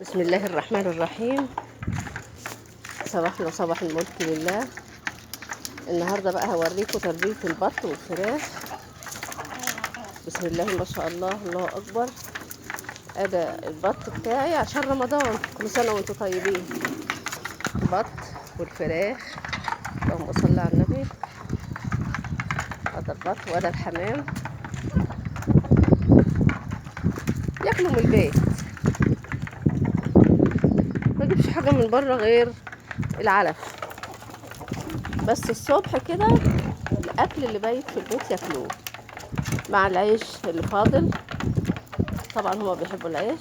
بسم الله الرحمن الرحيم. صباحنا صباح الملك لله. النهارده بقى هوريكم تربية البط والفراخ. بسم الله ما شاء الله، الله اكبر. ادي البط بتاعي عشان رمضان، كل سنه وانتم طيبين. البط والفراخ، اللهم صل على النبي. ادي البط وادي الحمام، ياكلوا من البيت، ما اجيبش حاجه من بره غير العلف بس. الصبح كده الاكل اللي بايت في البيت ياكلوه مع العيش اللي فاضل، طبعا هما بيحبوا العيش.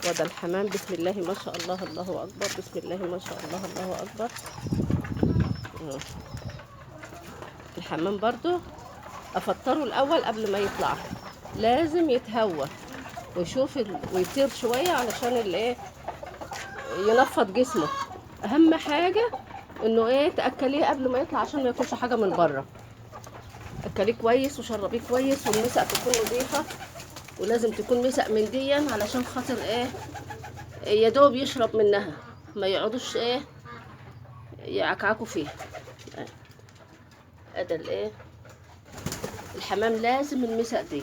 وده الحمام، بسم الله ما شاء الله، الله اكبر، بسم الله ما شاء الله، الله اكبر. الحمام برضو افطره الاول قبل ما يطلع، لازم يتهوى ويشوف ويطير شويه علشان الايه، ينفض جسمه. اهم حاجه انه ايه، تاكليه قبل ما يطلع عشان ما ياكلش حاجه من بره. اكليه كويس وشربيه كويس، والمسق تكون نظيفه، ولازم تكون مسق من ديا علشان خاطر ايه، يا دوب يشرب منها، ما يقعدوش ايه يعكعكوا فيها. ادي الايه، الحمام لازم المسق دي،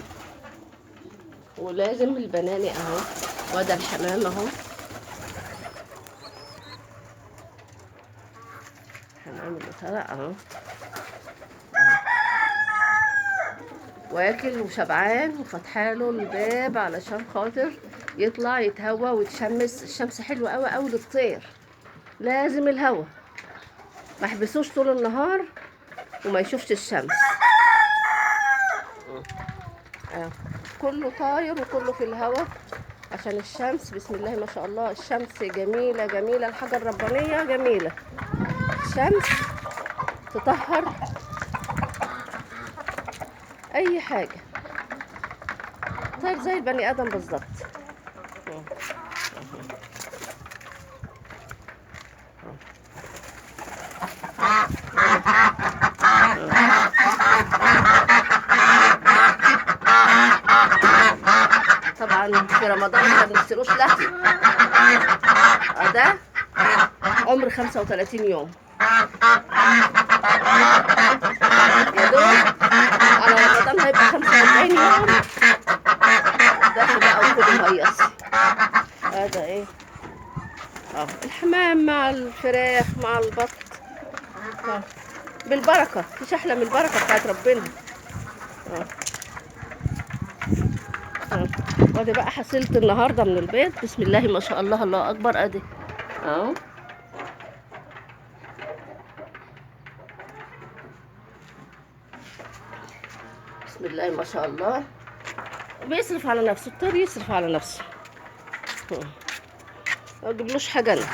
ولازم البناني اهو. وده الحمام اهو، الحمام اللي طلع اهو، واكل وشبعان وفتحاله الباب علشان خاطر يطلع يتهوى ويتشمس. الشمس حلوه قوي قوي للطير، لازم الهوا، ما احبسوش طول النهار وما يشوفش الشمس. كله طاير وكله في الهوا عشان الشمس. بسم الله ما شاء الله، الشمس جميله جميله، الحاجه الربانيه جميله. الشمس تطهر اي حاجه، طير زي البني ادم بالظبط. طبعا في رمضان ما بنشتروش لحم. ده عمر 35 يوم، يا دوب على رمضان هيبقى 45 يوم. ده بقى وكله مهيص. هذا ايه، الحمام مع الفراخ مع البط بالبركه، مفيش احلى من البركه بتاعت ربنا. وادي بقى حصلت النهارده من البيض، بسم الله ما شاء الله، الله اكبر. ادي اهو، بسم الله ما شاء الله. بيصرف على نفسه الطير، يصرف على نفسه، ما اجيبلوش حاجه انا.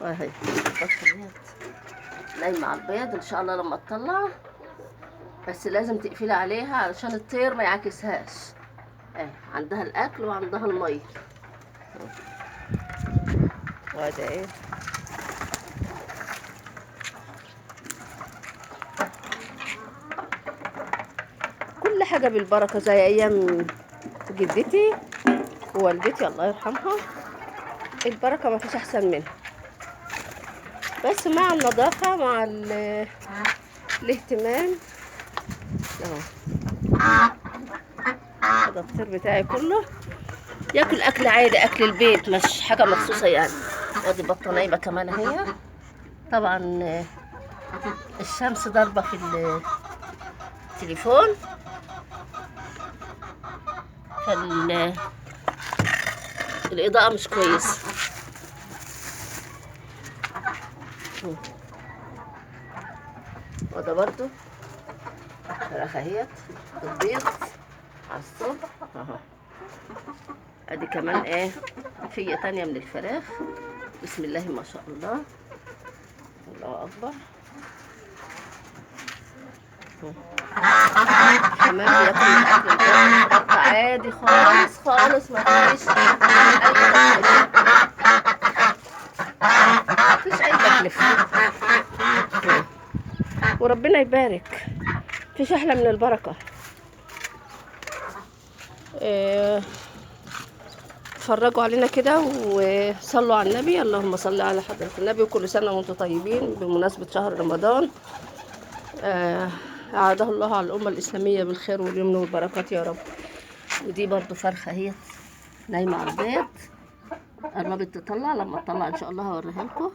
واهي البطاريات نايمه على البيض، ان شاء الله لما تطلع، بس لازم تقفلي عليها علشان الطير ما يعكسهاش. عندها الاكل وعندها الميه. وادي ايه، كل حاجه بالبركه زي ايام جدتي ووالدتي الله يرحمها. البركه ما فيش احسن منها، بس مع النظافه، مع الاهتمام. هذا الطير بتاعي كله ياكل اكل عادي، اكل البيت، مش حاجه مخصوصه يعني. وادي بطه نايمه كمان اهي. طبعا الشمس ضاربه في التليفون، فالاضاءه مش كويسه. وده برضو فراخ اهيت البيض على الصبح اهو. ادي كمان ايه، فيه تانية من الفراخ، بسم الله ما شاء الله، الله اكبر. الحمام بياكل الاكل البط عادي خالص خالص، مفيش اي تكلفه، مفيش اي تكلفه، وربنا يبارك، مفيش احلى من البركه. آه، اتفرجوا علينا كده وصلوا على النبي. اللهم صل على حضرة النبي، وكل سنة وانتم طيبين بمناسبة شهر رمضان. أعاده الله على الأمة الإسلامية بالخير واليمن والبركات يا رب. ودي برضو فرخة اهي نايمة على البيض، قربت تطلع. لما تطلع إن شاء الله هوريها لكم.